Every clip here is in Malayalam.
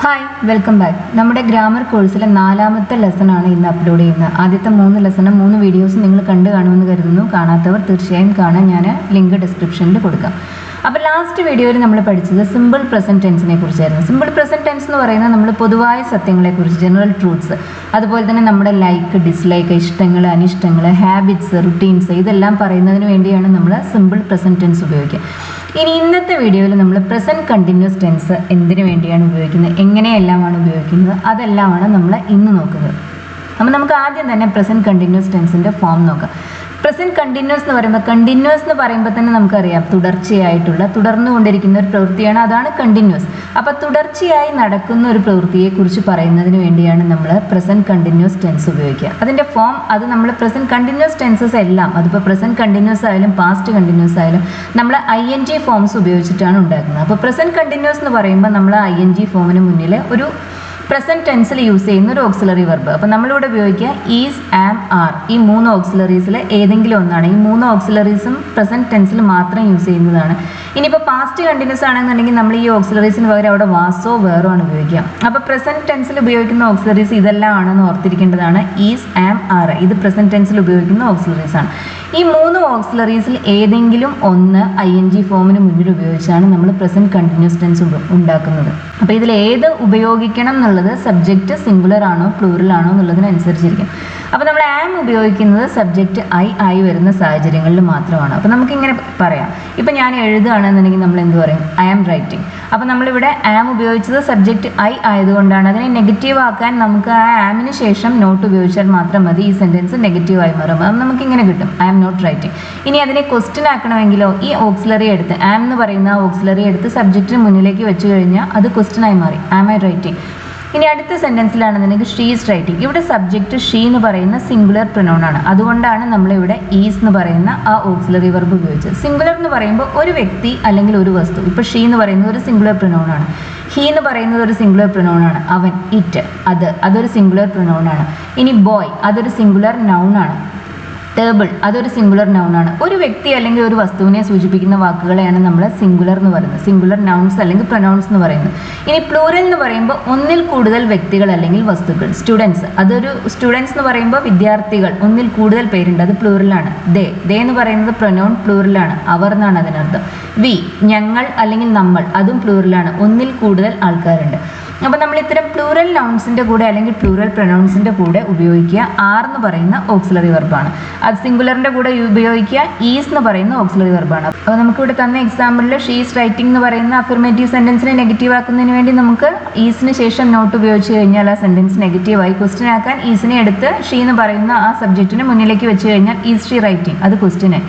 Hi welcome back. നമ്മുടെ ഗ്രാമർ കോഴ്സിലെ 4ാമത്തെ ലെസൺ ആണ് ഇന്ന് അപ്ലോഡ് ചെയ്യുന്നത്. ആദ്യത്തെ 3 ലെസണും 3 വീഡിയോസും നിങ്ങൾ കണ്ടു കാണുമെന്ന് കരുതുന്നു. കാണാത്തവർ തീർച്ചയായും കാണാൻ ഞാൻ ലിങ്ക് ഡിസ്ക്രിപ്ഷനിൽ കൊടുക്കാം. അപ്പോൾ ലാസ്റ്റ് വീഡിയോയിൽ നമ്മൾ പഠിച്ചത് സിമ്പിൾ പ്രസൻറ്റ് ടെൻസിനെ കുറിച്ചായിരുന്നു. സിമ്പിൾ പ്രസൻറ്റ് ടെൻസ് എന്ന് പറയുന്നത് നമ്മൾ പൊതുവായ സത്യങ്ങളെക്കുറിച്ച്, ജനറൽ ട്രൂത്ത്സ്, അതുപോലെ തന്നെ നമ്മുടെ ലൈക്ക്, ഡിസ്ലൈക്ക്, ഇഷ്ടങ്ങൾ, അനിഷ്ടങ്ങൾ, ഹാബിറ്റ്സ്, റുട്ടീൻസ്, ഇതെല്ലാം പറയുന്നതിന് വേണ്ടിയാണ് നമ്മൾ സിമ്പിൾ പ്രസൻറ്റ് ടെൻസ് ഉപയോഗിക്കുക. ഇനി ഇന്നത്തെ വീഡിയോയിൽ നമ്മൾ പ്രസൻറ്റ് കണ്ടിന്യൂസ് ടെൻസ് എന്തിനു വേണ്ടിയാണ് ഉപയോഗിക്കുന്നത്, എങ്ങനെയെല്ലാമാണ് ഉപയോഗിക്കുന്നത്, അതെല്ലാമാണ് നമ്മൾ ഇന്ന് നോക്കുന്നത്. അപ്പോൾ നമുക്ക് ആദ്യം തന്നെ പ്രസൻറ്റ് കണ്ടിന്യൂസ് ടെൻസിൻ്റെ ഫോം നോക്കാം. പ്രസൻറ്റ് കണ്ടിന്യൂസ് എന്ന് പറയുമ്പോൾ തന്നെ നമുക്കറിയാം തുടർച്ചയായിട്ടുള്ള, തുടർന്നുകൊണ്ടിരിക്കുന്ന ഒരു പ്രവൃത്തിയാണ്, അതാണ് കണ്ടിന്യൂസ്. അപ്പോൾ തുടർച്ചയായി നടക്കുന്ന ഒരു പ്രവൃത്തിയെക്കുറിച്ച് പറയുന്നതിന് വേണ്ടിയാണ് നമ്മൾ പ്രസൻറ്റ് കണ്ടിന്യൂസ് ടെൻസ് ഉപയോഗിക്കുക. അതിൻ്റെ ഫോം അത് നമ്മൾ പ്രസൻറ്റ് കണ്ടിന്യൂസ് ടെൻസസ് എല്ലാം, അതിപ്പോൾ പ്രസൻറ്റ് കണ്ടിന്യൂസ് ആയാലും പാസ്റ്റ് കണ്ടിന്യൂസ് ആയാലും നമ്മൾ ING ഫോംസ് ഉപയോഗിച്ചിട്ടാണ് ഉണ്ടാക്കുന്നത്. അപ്പോൾ പ്രസൻറ്റ് കണ്ടിന്യൂസ് എന്ന് പറയുമ്പോൾ നമ്മൾ ING ഫോമിന് മുന്നിൽ ഒരു പ്രസൻറ്റ് ടെൻസിൽ യൂസ് ചെയ്യുന്ന ഒരു ഓക്സിലറി വെർബ്. അപ്പോൾ നമ്മളിവിടെ ഉപയോഗിക്കുക ഈസ്, ആം, ആർ, ഈ 3 ഓക്സിലറീസിൽ ഏതെങ്കിലും ഒന്നാണ്. ഈ 3 ഓക്സിലറീസും പ്രസൻറ്റ് ടെൻസിൽ മാത്രം യൂസ് ചെയ്യുന്നതാണ്. ഇനിയിപ്പോൾ പാസ്റ്റ് കണ്ടിന്യൂസ് ആണെന്നുണ്ടെങ്കിൽ നമ്മൾ ഈ ഓക്സിലറീസിന് പകരം അവിടെ വാസോ വേറോ ആണ് ഉപയോഗിക്കുക. അപ്പോൾ പ്രസൻറ്റ് ടെൻസിൽ ഉപയോഗിക്കുന്ന ഓക്സിലറീസ് ഇതെല്ലാം ആണെന്ന് ഓർത്തിരിക്കേണ്ടതാണ്. ഈസ്, ആം, ആർ, ഇത് പ്രസൻറ്റ് ടെൻസിൽ ഉപയോഗിക്കുന്ന ഓക്സിലറീസ് ആണ്. ഈ 3 ഓക്സിലറീസിൽ ഏതെങ്കിലും ഒന്ന് ING ഫോമിന് മുന്നിൽ ഉപയോഗിച്ചാണ് നമ്മൾ പ്രസൻറ്റ് കണ്ടിന്യൂസ് ടെൻസ് ഉണ്ടാക്കുന്നത്. അപ്പോൾ ഇതിൽ ഏത് ഉപയോഗിക്കണം എന്നുള്ളത് സബ്ജക്റ്റ് സിംഗുലർ ആണോ പ്ലൂറൽ ആണോ എന്നുള്ളതിനനുസരിച്ചിരിക്കും. അപ്പോൾ നമ്മൾ ആം ഉപയോഗിക്കുന്നത് സബ്ജക്റ്റ് ആയി വരുന്ന സാഹചര്യങ്ങളിൽ മാത്രമാണ്. അപ്പോൾ നമുക്കിങ്ങനെ പറയാം, ഇപ്പം ഞാൻ എഴുതുകയാണെന്നുണ്ടെങ്കിൽ നമ്മൾ എന്ത് പറയും, ഐ ആം റൈറ്റിംഗ്. അപ്പോൾ നമ്മളിവിടെ ആം ഉപയോഗിച്ചത് സബ്ജക്റ്റ് ആയതുകൊണ്ടാണ്. അതിനെ നെഗറ്റീവ് ആക്കാൻ നമുക്ക് ആ ആമിന് ശേഷം നോട്ട് ഉപയോഗിച്ചാൽ മാത്രം മതി, ഈ സെൻറ്റൻസ് നെഗറ്റീവായി മാറും. അത് നമുക്കിങ്ങനെ കിട്ടും, ഐ ആം നോട്ട് റൈറ്റിംഗ്. ഇനി അതിനെ ക്വസ്റ്റ്യൻ ആക്കണമെങ്കിലോ ഈ ഓക്സിലറി എടുത്ത്, ആം എന്ന് പറയുന്ന ആ ഓക്സിലറി എടുത്ത് സബ്ജക്റ്റിന് മുന്നിലേക്ക് വെച്ച് കഴിഞ്ഞാൽ അത് ക്വസ്റ്റ്യൻ ആയി മാറി, ആം ഐ റൈറ്റിംഗ്. ഇനി അടുത്ത സെൻറ്റൻസിലാണെന്നുണ്ടെങ്കിൽ ഷീ ഈസ് റൈറ്റിംഗ്. ഇവിടെ സബ്ജക്റ്റ് ഷീ എന്ന് പറയുന്ന സിംഗുലർ പ്രൊനൗൺ ആണ്. അതുകൊണ്ടാണ് നമ്മളിവിടെ ഈസ് എന്ന് പറയുന്ന ആ ഓക്സിലറി വെർബ് ഉപയോഗിച്ചത്. സിംഗുലർ എന്ന് പറയുമ്പോൾ ഒരു വ്യക്തി അല്ലെങ്കിൽ ഒരു വസ്തു. ഇപ്പോൾ ഷീ എന്ന് പറയുന്നത് ഒരു സിംഗുലർ പ്രൊനൗൺ ആണ്. ഹീ എന്ന് പറയുന്നത് ഒരു സിംഗുലർ പ്രൊനൗൺ ആണ്. അവൻ, ഇറ്റ്, അതൊരു സിംഗുലർ പ്രൊനൗൺ ആണ്. ഇനി ബോയ്, അതൊരു സിംഗുലർ നൗൺ ആണ്. ടേബിൾ, അതൊരു സിംഗുലർ നൗൺ ആണ്. ഒരു വ്യക്തി അല്ലെങ്കിൽ ഒരു വസ്തുവിനെ സൂചിപ്പിക്കുന്ന വാക്കുകളെയാണ് നമ്മൾ സിംഗുലർ എന്ന് പറയുന്നത്, സിംഗുലർ നൗൺസ് അല്ലെങ്കിൽ പ്രൊനൗൺസ് എന്ന് പറയുന്നത്. ഇനി പ്ലൂറൽ എന്ന് പറയുമ്പോൾ ഒന്നിൽ കൂടുതൽ വ്യക്തികൾ അല്ലെങ്കിൽ വസ്തുക്കൾ. സ്റ്റുഡൻസ്, അതൊരു സ്റ്റുഡൻസ് എന്ന് പറയുമ്പോൾ വിദ്യാർത്ഥികൾ, ഒന്നിൽ കൂടുതൽ പേരുണ്ട്, അത് പ്ലൂറലാണ്. ദേ എന്ന് പറയുന്നത് പ്രൊനൗൺ പ്ലൂറലാണ്, അവർ എന്നാണ് അതിനർത്ഥം. വി, ഞങ്ങൾ അല്ലെങ്കിൽ നമ്മൾ, അതും പ്ലൂറലാണ്, ഒന്നിൽ കൂടുതൽ ആൾക്കാരുണ്ട്. അപ്പോൾ നമ്മൾ ഇത്തരം പ്ലൂറൽ നൗൺസിൻ്റെ കൂടെ അല്ലെങ്കിൽ പ്ലൂറൽ പ്രൊനൗൺസിൻ്റെ കൂടെ ഉപയോഗിക്കുക ആർ എന്ന് പറയുന്ന ഓക്സിലറി വെർബാണ്. അത് സിംഗുലറിൻ്റെ കൂടെ ഉപയോഗിക്കുക ഈസ് എന്ന് പറയുന്ന ഓക്സിലറി വെർബാണ്. അപ്പോൾ നമുക്കിവിടെ തന്ന എക്സാമ്പിളിൽ ഷീ ഈസ് റൈറ്റിംഗ് എന്ന് പറയുന്ന അഫർമേറ്റീവ് സെൻറ്റൻസിനെ നെഗറ്റീവ് ആക്കുന്നതിന് വേണ്ടി നമുക്ക് ഈസിന് ശേഷം നോട്ട് ഉപയോഗിച്ച് കഴിഞ്ഞാൽ ആ സെൻറ്റൻസ് നെഗറ്റീവായി. ക്വസ്റ്റ്യൻ ആക്കാൻ ഈസിനെ എടുത്ത് ഷീ എന്ന് പറയുന്ന ആ സബ്ജക്റ്റിന് മുന്നിലേക്ക് വെച്ച് കഴിഞ്ഞാൽ ഈസ് ഷീ റൈറ്റിംഗ്, അത് ക്വസ്റ്റ്യനായി.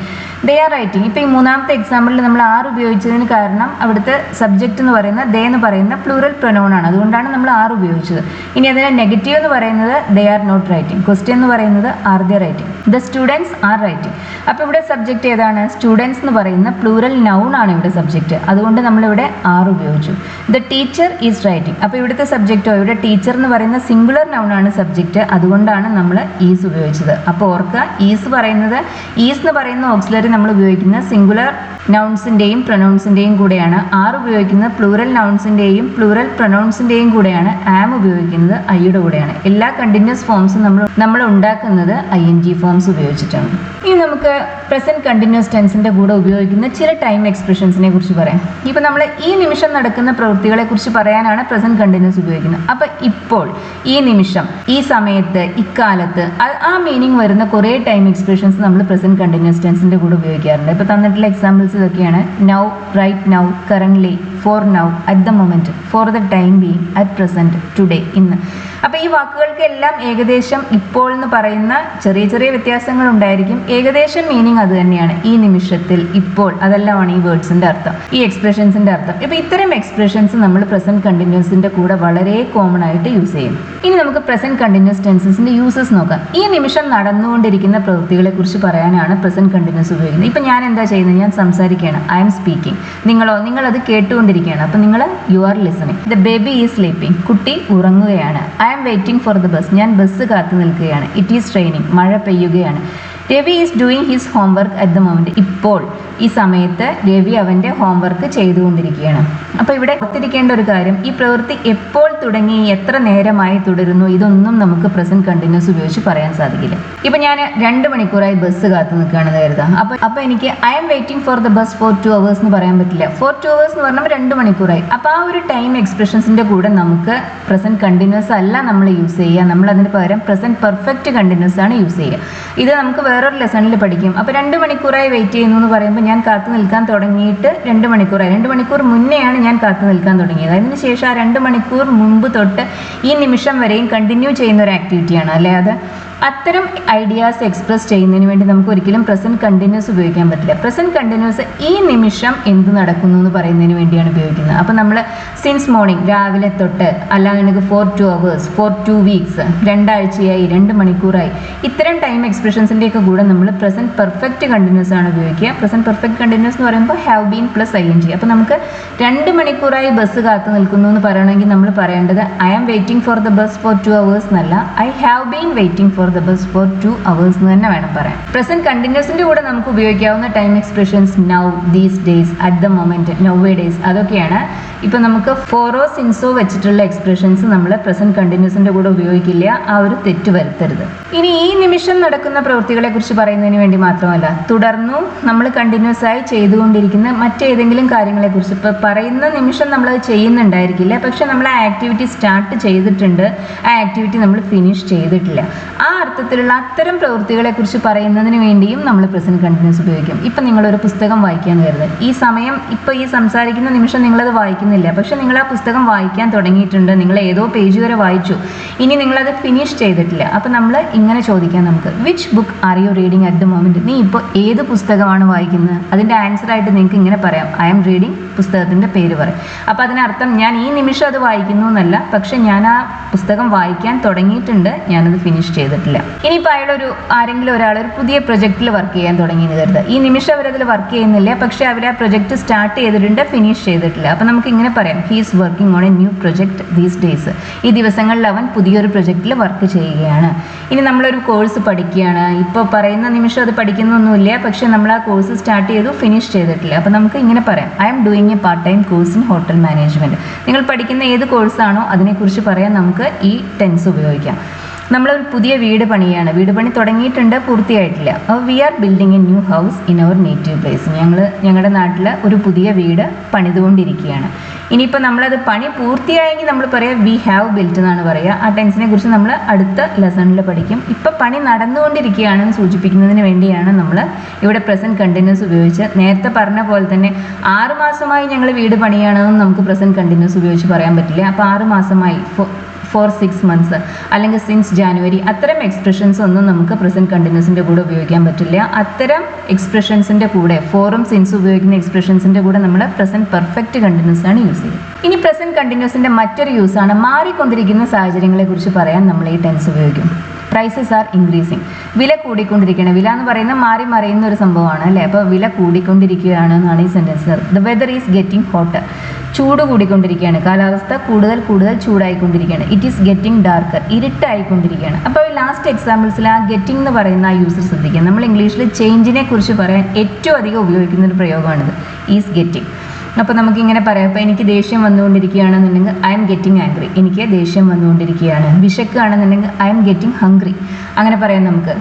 They are writing. ഇപ്പോൾ ഈ 3ാമത്തെ എക്സാമ്പിളിൽ നമ്മൾ ആർ ഉപയോഗിച്ചതിന് കാരണം അവിടുത്തെ സബ്ജക്റ്റ് എന്ന് പറയുന്ന ദേ എന്ന് പറയുന്ന പ്ലൂറൽ പ്രൊനൗൺ ആണ്. അതുകൊണ്ടാണ് നമ്മൾ ആർ ഉപയോഗിച്ചത്. ഇനി അതിനെ നെഗറ്റീവ് എന്ന് പറയുന്നത് they are not writing. Question എന്ന് പറയുന്നത് are they writing. The students are writing. അപ്പോൾ ഇവിടെ സബ്ജക്റ്റ് ഏതാണ്, സ്റ്റുഡൻസ് എന്ന് പറയുന്ന പ്ലൂറൽ നൗൺ ആണ് ഇവിടെ സബ്ജക്റ്റ്. അതുകൊണ്ട് നമ്മളിവിടെ ആർ ഉപയോഗിച്ചു. The teacher is writing. അപ്പോൾ ഇവിടുത്തെ സബ്ജക്റ്റോ, ഇവിടെ ടീച്ചർ എന്ന് പറയുന്ന സിംഗുലർ നൗൺ ആണ് സബ്ജക്റ്റ്. അതുകൊണ്ടാണ് നമ്മൾ ഈസ് ഉപയോഗിച്ചത്. അപ്പോൾ ഓർക്കുക, ഈസ് എന്ന് പറയുന്ന ഓക്സിലറി നമ്മൾ ഉപയോഗിക്കുന്ന സിംഗുലർ നൗൺസിൻ്റെയും പ്രൊനൗൺസിൻ്റെയും കൂടെയാണ്. ആർ ഉപയോഗിക്കുന്നത് പ്ലൂറൽ നൗൺസിൻ്റെയും പ്ലൂറൽ പ്രൊനൗൺസിൻ്റെയും കൂടെയാണ്. ആം ഉപയോഗിക്കുന്നത് ഐയുടെ കൂടെയാണ്. എല്ലാ കണ്ടിന്യൂസ് ഫോംസും നമ്മൾ ഉണ്ടാക്കുന്നത് ING ഫോംസ് ഉപയോഗിച്ചിട്ടാണ്. ഇനി നമുക്ക് പ്രസൻറ്റ് കണ്ടിന്യൂസ് ടെൻസിൻ്റെ കൂടെ ഉപയോഗിക്കുന്ന ചില ടൈം എക്സ്പ്രഷൻസിനെ കുറിച്ച് പറയാം. ഇപ്പോൾ നമ്മൾ ഈ നിമിഷം നടക്കുന്ന പ്രവൃത്തികളെ കുറിച്ച് പറയാനാണ് പ്രസൻറ്റ് കണ്ടിന്യൂസ് ഉപയോഗിക്കുന്നത്. അപ്പോൾ ഇപ്പോൾ, ഈ നിമിഷം, ഈ സമയത്ത്, ഇക്കാലത്ത്, ആ മീനിങ് വരുന്ന കുറേ ടൈം എക്സ്പ്രഷൻസ് നമ്മൾ പ്രസൻറ്റ് കണ്ടിന്യൂസ് ടെൻസിൻ്റെ കൂടെ ഉപയോഗിക്കാറുണ്ട്. ഇപ്പോൾ തന്നിട്ടുള്ള എക്സാമ്പിൾസ് ഇതൊക്കെയാണ്. Now, right now, currently, for now, at the moment, for the time being, at present, today, ഇന്ന്. അപ്പോൾ ഈ വാക്കുകൾക്കെല്ലാം ഏകദേശം ഇപ്പോൾ എന്ന് പറയുന്ന ചെറിയ ചെറിയ വ്യത്യാസങ്ങൾ ഉണ്ടായിരിക്കും. ഏകദേശം മീനിങ് അത് തന്നെയാണ്. ഈ നിമിഷത്തിൽ, ഇപ്പോൾ, അതെല്ലാമാണ് ഈ വേർഡ്സിൻ്റെ അർത്ഥം, ഈ എക്സ്പ്രഷൻസിൻ്റെ അർത്ഥം. ഇപ്പോൾ ഇത്തരം എക്സ്പ്രഷൻസ് നമ്മൾ പ്രസൻറ്റ് കണ്ടിന്യൂസിൻ്റെ കൂടെ വളരെ കോമൺ ആയിട്ട് യൂസ് ചെയ്യും. ഇനി നമുക്ക് പ്രസൻറ്റ് കണ്ടിന്യൂസ് ടെൻസസിൻ്റെ യൂസസ് നോക്കാം. ഈ നിമിഷം നടന്നുകൊണ്ടിരിക്കുന്ന പ്രവൃത്തികളെ കുറിച്ച് പറയാനാണ് പ്രസൻറ്റ് കണ്ടിന്യൂസ് ഉപയോഗിക്കുന്നത്. ഇപ്പം ഞാൻ എന്താ ചെയ്യുന്നത്, ഞാൻ സംസാരിക്കുകയാണ്, ഐ എം സ്പീക്കിംഗ്. നിങ്ങളത് കേട്ടുകൊണ്ടിരിക്കുകയാണ്. അപ്പോൾ നിങ്ങൾ you are listening. The baby is sleeping. കുട്ടി ഉറങ്ങുകയാണ്. I am waiting for the bus. ഞാൻ ബസ് കാത്തു നിൽക്കുകയാണ്. It is raining. മഴ പെയ്യുകയാണ്. Ravi is doing his homework at the moment. ഇപ്പോൾ ഈ സമയത്ത് രവി അവൻ്റെ ഹോംവർക്ക് ചെയ്തുകൊണ്ടിരിക്കുകയാണ്. അപ്പോൾ ഇവിടെ ഓർത്തിരിക്കേണ്ട ഒരു കാര്യം, ഈ പ്രവൃത്തി എപ്പോൾ തുടങ്ങി, എത്ര നേരമായി തുടരുന്നു, ഇതൊന്നും നമുക്ക് പ്രസന്റ് കണ്ടിന്യൂസ് ഉപയോഗിച്ച് പറയാൻ സാധിക്കില്ല. ഇപ്പം ഞാൻ 2 മണിക്കൂറായി ബസ് കാത്തു നിൽക്കുകയാണെന്ന് കരുതാം. അപ്പോൾ എനിക്ക് I'm waiting for the bus for 2 hours എന്ന് പറയാൻ പറ്റില്ല. ഫോർ 2 hours എന്ന് പറഞ്ഞാൽ 2 മണിക്കൂറായി. അപ്പോൾ ആ ഒരു ടൈം എക്സ്പ്രഷൻസിൻ്റെ കൂടെ നമുക്ക് പ്രസന്റ് കണ്ടിന്യൂസ് അല്ല നമ്മൾ യൂസ് ചെയ്യുക, നമ്മൾ അതിന് പകരം പ്രസന്റ് പെർഫെക്റ്റ് കണ്ടിന്യൂസ് ആണ് യൂസ് ചെയ്യുക. ഇത് നമുക്ക് വേറൊരു ലെസണിൽ പഠിക്കും. അപ്പോൾ 2 മണിക്കൂറായി വെയിറ്റ് ചെയ്യുന്നു എന്ന് പറയുമ്പോൾ ഞാൻ കാത്തു നിൽക്കാൻ തുടങ്ങിയിട്ട് 2 മണിക്കൂറായി. 2 മണിക്കൂർ മുന്നെയാണ് ഞാൻ കാത്തു നിൽക്കാൻ തുടങ്ങിയത്. അതിന് ശേഷം ആ 2 മണിക്കൂർ മുമ്പ് തൊട്ട് ഈ നിമിഷം വരെയും കണ്ടിന്യൂ ചെയ്യുന്ന ഒരു ആക്ടിവിറ്റിയാണ്. അല്ലേ, അത് അത്തരം ഐഡിയാസ് എക്സ്പ്രസ് ചെയ്യുന്നതിന് വേണ്ടി നമുക്ക് ഒരിക്കലും പ്രസന്റ് കണ്ടിന്യൂസ് ഉപയോഗിക്കാൻ പറ്റില്ല. പ്രസന്റ് കണ്ടിന്യൂസ് ഈ നിമിഷം എന്ത് നടക്കുന്നു എന്ന് പറയുന്നതിന് വേണ്ടിയാണ് ഉപയോഗിക്കുന്നത്. അപ്പോൾ നമ്മൾ സിൻസ് മോർണിംഗ്, രാവിലെ തൊട്ട്, അല്ലാതെ ഫോർ 2 hours, ഫോർ 2 weeks, 2 ആഴ്ചയായി, 2 മണിക്കൂറായി, ഇത്തരം ടൈം എക്സ്പ്രഷൻസിൻ്റെയൊക്കെ കൂടെ നമ്മൾ പ്രസന്റ് പെർഫെക്റ്റ് കണ്ടിന്യൂസ് ആണ് ഉപയോഗിക്കുക. പ്രസന്റ് പെർഫെക്റ്റ് കണ്ടിന്യൂസ് എന്ന് പറയുമ്പോൾ ഹാവ് ബീൻ പ്ലസ് ING. അപ്പോൾ നമുക്ക് 2 മണിക്കൂറായി ബസ് കാത്തു നിൽക്കുന്നു എന്ന് പറയണമെങ്കിൽ നമ്മൾ പറയേണ്ടത് I am waiting for the bus for 2 hours എന്നല്ല, I have been waiting for the bus for 2 hours എന്ന് തന്നെ വേണം പറയാൻ. പ്രസന്റ് കണ്ടിന്യൂസിന്റെ കൂടെ നമുക്ക് ഉപയോഗിക്കാവുന്ന time expressions now, these days, at the moment, nowadays, അതൊക്കെയാണ്. ഇപ്പൊ നമുക്ക് ഫോറോ സിൻസോ വെച്ചിട്ടുള്ള എക്സ്പ്രഷൻസ് നമ്മൾ പ്രസന്റ് കണ്ടിന്യൂസിന്റെ കൂടെ ഉപയോഗിക്കില്ല. ആ ഒരു തെറ്റ് വരുത്തരുത്. ഇനി ഈ നിമിഷം നടക്കുന്ന പ്രവൃത്തികളെ കുറിച്ച് പറയുന്നതിന് വേണ്ടി മാത്രമല്ല, തുടർന്നു നമ്മൾ കണ്ടിന്യൂസ് ആയി ചെയ്തുകൊണ്ടിരിക്കുന്ന മറ്റേതെങ്കിലും കാര്യങ്ങളെ കുറിച്ച്. ഇപ്പൊ പറയുന്ന നിമിഷം നമ്മളത് ചെയ്യുന്നുണ്ടായിരിക്കില്ല, പക്ഷെ നമ്മൾ ആ ആക്ടിവിറ്റി സ്റ്റാർട്ട് ചെയ്തിട്ടുണ്ട്, ആ ആക്ടിവിറ്റി നമ്മൾ ഫിനിഷ് ചെയ്തിട്ടില്ല. ആ അർത്ഥത്തിലുള്ള അത്തരം പ്രവൃത്തികളെ കുറിച്ച് പറയുന്നതിന് വേണ്ടിയും നമ്മൾ പ്രസന്റ് കണ്ടിന്യൂസ് ഉപയോഗിക്കും. ഇപ്പം നിങ്ങളൊരു പുസ്തകം വായിക്കാൻ കരുതുക. ഈ സമയം, ഇപ്പോൾ ഈ സംസാരിക്കുന്ന നിമിഷം നിങ്ങളത് വായിക്കുന്നില്ല, പക്ഷെ നിങ്ങൾ ആ പുസ്തകം വായിക്കാൻ തുടങ്ങിയിട്ടുണ്ട്, നിങ്ങൾ ഏതോ പേജ് വരെ വായിച്ചു, ഇനി നിങ്ങളത് ഫിനിഷ് ചെയ്തിട്ടില്ല. അപ്പം നമ്മൾ ഇങ്ങനെ ചോദിക്കാം നമുക്ക്, which book are you reading at the moment? നീ ഇപ്പോൾ ഏത് പുസ്തകമാണ് വായിക്കുന്നത്? അതിൻ്റെ ആൻസറായിട്ട് നിങ്ങൾക്ക് ഇങ്ങനെ പറയാം, ഐ ആം റീഡിങ്, പുസ്തകത്തിൻ്റെ പേര് പറയും. അപ്പോൾ അതിനർത്ഥം ഞാൻ ഈ നിമിഷം അത് വായിക്കുന്നു എന്നല്ല, പക്ഷെ ഞാൻ ആ പുസ്തകം വായിക്കാൻ തുടങ്ങിയിട്ടുണ്ട്, ഞാനത് ഫിനിഷ് ചെയ്തിട്ടില്ല. ഇനിയിപ്പോൾ ആരെങ്കിലും ഒരാൾ ഒരു പുതിയ പ്രൊജക്റ്റിൽ വർക്ക് ചെയ്യാൻ തുടങ്ങിയെന്ന് കരുതുക. ഈ നിമിഷം അവരതിൽ വർക്ക് ചെയ്യുന്നില്ല, പക്ഷെ അവർ ആ പ്രൊജക്റ്റ് സ്റ്റാർട്ട് ചെയ്തിട്ടുണ്ട്, ഫിനിഷ് ചെയ്തിട്ടില്ല. അപ്പം നമുക്ക് ഇങ്ങനെ പറയാം, he is working on A new project these days. ഈ ദിവസങ്ങളിൽ അവൻ പുതിയൊരു പ്രൊജക്റ്റിൽ വർക്ക് ചെയ്യുകയാണ്. ഇനി നമ്മളൊരു കോഴ്സ് പഠിക്കുകയാണ്, ഇപ്പോൾ പറയുന്ന നിമിഷം അത് പഠിക്കുന്നൊന്നുമില്ല, പക്ഷെ നമ്മൾ ആ കോഴ്സ് സ്റ്റാർട്ട് ചെയ്തു, ഫിനിഷ് ചെയ്തിട്ടില്ല. അപ്പം നമുക്ക് ഇങ്ങനെ പറയാം, I am doing A part time course in hotel management. നിങ്ങൾ പഠിക്കുന്ന ഏത് കോഴ്സാണോ അതിനെക്കുറിച്ച് പറയാൻ നമുക്ക് ഈ ടെൻസ് ഉപയോഗിക്കാം. നമ്മളൊരു പുതിയ വീട് പണിയാണ്, വീട് പണി തുടങ്ങിയിട്ടുണ്ട്, പൂർത്തിയായിട്ടില്ല. അപ്പോൾ we are building a new house in our native place. ഞങ്ങളുടെ നാട്ടിൽ ഒരു പുതിയ വീട് പണിതുകൊണ്ടിരിക്കുകയാണ്. ഇനിയിപ്പോൾ നമ്മളത് പണി പൂർത്തിയായെങ്കിൽ നമ്മൾ പറയാം വി ഹാവ് ബിൽറ്റ് എന്നാണ് പറയുക. ആ ടെൻസിനെ കുറിച്ച് നമ്മൾ അടുത്ത ലെസണിൽ പഠിക്കും. ഇപ്പോൾ പണി നടന്നുകൊണ്ടിരിക്കുകയാണെന്ന് സൂചിപ്പിക്കുന്നതിന് വേണ്ടിയാണ് നമ്മൾ ഇവിടെ പ്രസന്റ് കണ്ടിന്യൂസ് ഉപയോഗിച്ച്. നേരത്തെ പറഞ്ഞ പോലെ തന്നെ 6 മാസമായി ഞങ്ങൾ വീട് പണിയാണെന്നും നമുക്ക് പ്രസന്റ് കണ്ടിന്യൂസ് ഉപയോഗിച്ച് പറയാൻ പറ്റില്ല. അപ്പോൾ 6 മാസമായി, ഫോർ 6 months, അല്ലെങ്കിൽ സിൻസ് ജാനുവരി, അത്തരം എക്സ്പ്രഷൻസ് ഒന്നും നമുക്ക് പ്രസന്റ് കണ്ടിന്യൂസിൻ്റെ കൂടെ ഉപയോഗിക്കാൻ പറ്റില്ല. അത്തരം എക്സ്പ്രഷൻസിൻ്റെ കൂടെ, ഫോറും സിൻസ് ഉപയോഗിക്കുന്ന എക്സ്പ്രഷൻസിൻ്റെ കൂടെ നമ്മൾ പ്രസന്റ് പെർഫെക്റ്റ് കണ്ടിന്യൂസ് ആണ് യൂസ് ചെയ്യുന്നത്. ഇനി പ്രസന്റ് കണ്ടിന്യൂസിൻ്റെ മറ്റൊരു യൂസാണ് മാറിക്കൊണ്ടിരിക്കുന്ന സാഹചര്യങ്ങളെ കുറിച്ച് പറയാൻ നമ്മൾ ഈ ടെൻസ് ഉപയോഗിക്കും. Prices are increasing. വില കൂടിക്കൊണ്ടിരിക്കുകയാണ്. വില എന്ന് പറയുന്നത് മാറി മറിയുന്ന ഒരു സംഭവമാണ്, അല്ലേ? അപ്പോൾ വില കൂടിക്കൊണ്ടിരിക്കുകയാണ് എന്നാണ് ഈ sentence. The weather is getting hotter. ചൂട് കൂടിക്കൊണ്ടിരിക്കുകയാണ്, കാലാവസ്ഥ കൂടുതൽ ചൂടായിക്കൊണ്ടിരിക്കുകയാണ്. It is getting darker. ഇരുട്ടായിക്കൊണ്ടിരിക്കുകയാണ്. അപ്പോൾ ഈ ലാസ്റ്റ് എക്സാമ്പിൾസിൽ ആ ഗെറ്റിംഗ് എന്ന് പറയുന്ന ആ യൂസർ ശ്രദ്ധിക്കുക. നമ്മൾ ഇംഗ്ലീഷിൽ ചേഞ്ചിനെ കുറിച്ച് പറയാൻ ഏറ്റവും അധികം ഉപയോഗിക്കുന്ന ഒരു പ്രയോഗമാണിത്, ഈസ് ഗെറ്റിംഗ്. അപ്പോൾ നമുക്കിങ്ങനെ പറയാം, അപ്പോൾ എനിക്ക് ദേഷ്യം വന്നുകൊണ്ടിരിക്കുകയാണെന്നുണ്ടെങ്കിൽ ഐ എം ഗെറ്റിംഗ് ആംഗ്രി. എനിക്ക് ദേഷ്യം വന്നുകൊണ്ടിരിക്കുകയാണ്. വിശക്കുകയാണെന്നുണ്ടെങ്കിൽ ഐ എം ഗെറ്റിംഗ് ഹംഗ്രി. അങ്ങനെ പറയാം നമുക്ക്.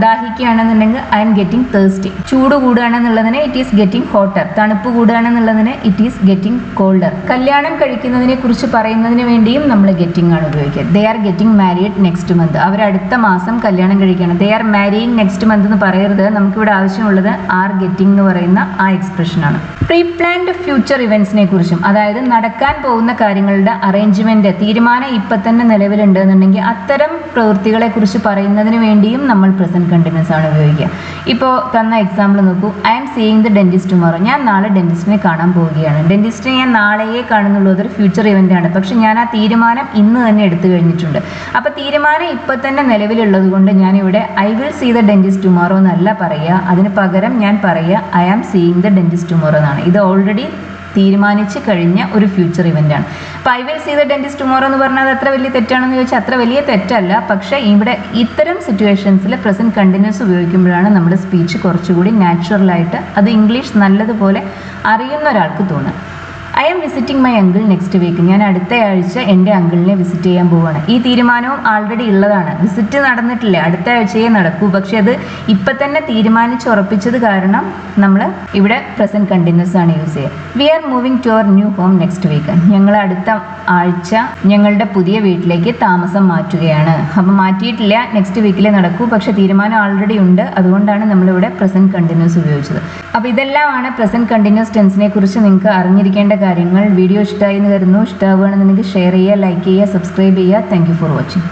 ദാഹിക്കുകയാണെന്നുണ്ടെങ്കിൽ ഐ എം ഗെറ്റിംഗ് തേഴ്സ്റ്റി. ചൂട് കൂടുകയാണെന്നുള്ളതിന് ഇറ്റ് ഈസ് ഗെറ്റിംഗ് ഹോട്ടർ. തണുപ്പ് കൂടുകയാണെന്നുള്ളതിന് ഇറ്റ് ഈസ് ഗെറ്റിംഗ് കോൾഡർ. കല്യാണം കഴിക്കുന്നതിനെ കുറിച്ച് പറയുന്നതിന് വേണ്ടിയും നമ്മൾ ഗെറ്റിംഗ് ആണ് ഉപയോഗിക്കുക. They are getting married next month. അവർ അടുത്ത മാസം കല്യാണം കഴിക്കുകയാണ്. They are marrying next month എന്ന് പറയരുത്. നമുക്കിവിടെ ആവശ്യമുള്ളത് ആർ ഗെറ്റിംഗ് എന്ന് പറയുന്ന ആ എക്സ്പ്രഷനാണ്. പ്രീ പ്ലാൻഡ് ഫ്യൂച്ചർ ഇവന്റ്സിനെ കുറിച്ചും, അതായത് നടക്കാൻ പോകുന്ന കാര്യങ്ങളുടെ അറേഞ്ച്മെന്റ്, തീരുമാനം ഇപ്പം തന്നെ നിലവിലുണ്ട് എന്നുണ്ടെങ്കിൽ അത്തരം പ്രവൃത്തികളെ കുറിച്ച് പറയുന്നതിന് വേണ്ടിയും നമ്മൾ പ്രസന്റ് കണ്ടിന്യൂസ് ആണ് ഉപയോഗിക്കുക. ഇപ്പോൾ തന്ന എക്സാമ്പിൾ നോക്കൂ, I am seeing the dentist tomorrow. ഞാൻ നാളെ ഡെന്റിസ്റ്റിനെ കാണാൻ പോവുകയാണ്. ഡെന്റിസ്റ്റിനെ ഞാൻ നാളെയേ കാണുന്നുള്ളൂ, അതൊരു ഫ്യൂച്ചർ ഇവന്റ് ആണ്. പക്ഷെ ഞാൻ ആ തീരുമാനം ഇന്ന് തന്നെ എടുത്തു കഴിഞ്ഞിട്ടുണ്ട്. അപ്പോൾ തീരുമാനം ഇപ്പം തന്നെ നിലവിലുള്ളത് കൊണ്ട് ഞാനിവിടെ I will see the dentist tomorrow എന്നല്ല പറയുക. അതിന് പകരം ഞാൻ പറയുക I am seeing the dentist tomorrow എന്നാണ്. ഇത് ഓൾറെഡി തീരുമാനിച്ച് കഴിഞ്ഞ ഒരു ഫ്യൂച്ചർ ഇവൻ്റാണ്. അപ്പോൾ I will see the dentist tomorrow എന്ന് പറഞ്ഞാൽ അത് അത്ര വലിയ തെറ്റാണെന്ന് ചോദിച്ചാൽ അത്ര വലിയ തെറ്റല്ല. പക്ഷേ ഇവിടെ ഇത്തരം സിറ്റുവേഷൻസിൽ പ്രസൻറ്റ് കണ്ടിന്യൂസ് ഉപയോഗിക്കുമ്പോഴാണ് നമ്മുടെ സ്പീച്ച് കുറച്ചുകൂടി നാച്ചുറലായിട്ട് അത് ഇംഗ്ലീഷ് നല്ലതുപോലെ അറിയുന്ന ഒരാൾക്ക് തോന്നുക. I'm visiting my uncle next week. ഞാൻ അടുത്ത ആഴ്ച എൻ്റെ അങ്കിളിനെ വിസിറ്റ് ചെയ്യാൻ പോവുകയാണ്. ഈ തീരുമാനവും ആൾറെഡി ഉള്ളതാണ്. വിസിറ്റ് നടന്നിട്ടില്ല, അടുത്ത ആഴ്ചയെ നടക്കൂ. പക്ഷെ അത് ഇപ്പം തന്നെ തീരുമാനിച്ചുറപ്പിച്ചത് കാരണം നമ്മൾ ഇവിടെ പ്രസൻറ്റ് കണ്ടിന്യൂസ് ആണ് യൂസ് ചെയ്യുക. We are moving to our new home next week. ഞങ്ങൾ അടുത്ത ആഴ്ച ഞങ്ങളുടെ പുതിയ വീട്ടിലേക്ക് താമസം മാറ്റുകയാണ്. അപ്പം മാറ്റിയിട്ടില്ല, നെക്സ്റ്റ് വീക്കിലേ നടക്കൂ. പക്ഷെ തീരുമാനം ആൾറെഡി ഉണ്ട്, അതുകൊണ്ടാണ് നമ്മളിവിടെ പ്രസൻറ്റ് കണ്ടിന്യൂസ് ഉപയോഗിച്ചത്. അപ്പോൾ ഇതെല്ലാമാണ് പ്രസൻറ്റ് കണ്ടിന്യൂസ് ടെൻസിനെ കുറിച്ച് നിങ്ങൾക്ക് അറിഞ്ഞിരിക്കേണ്ട കാര്യങ്ങൾ. വീഡിയോ ഇഷ്ടമായി എന്ന് കരുതുന്നു. ഇഷ്ടമാവുകയാണെന്നുണ്ടെങ്കിൽ ഷെയർ ചെയ്യുക, ലൈക്ക് ചെയ്യുക, സബ്സ്ക്രൈബ് ചെയ്യുക. Thank you for watching.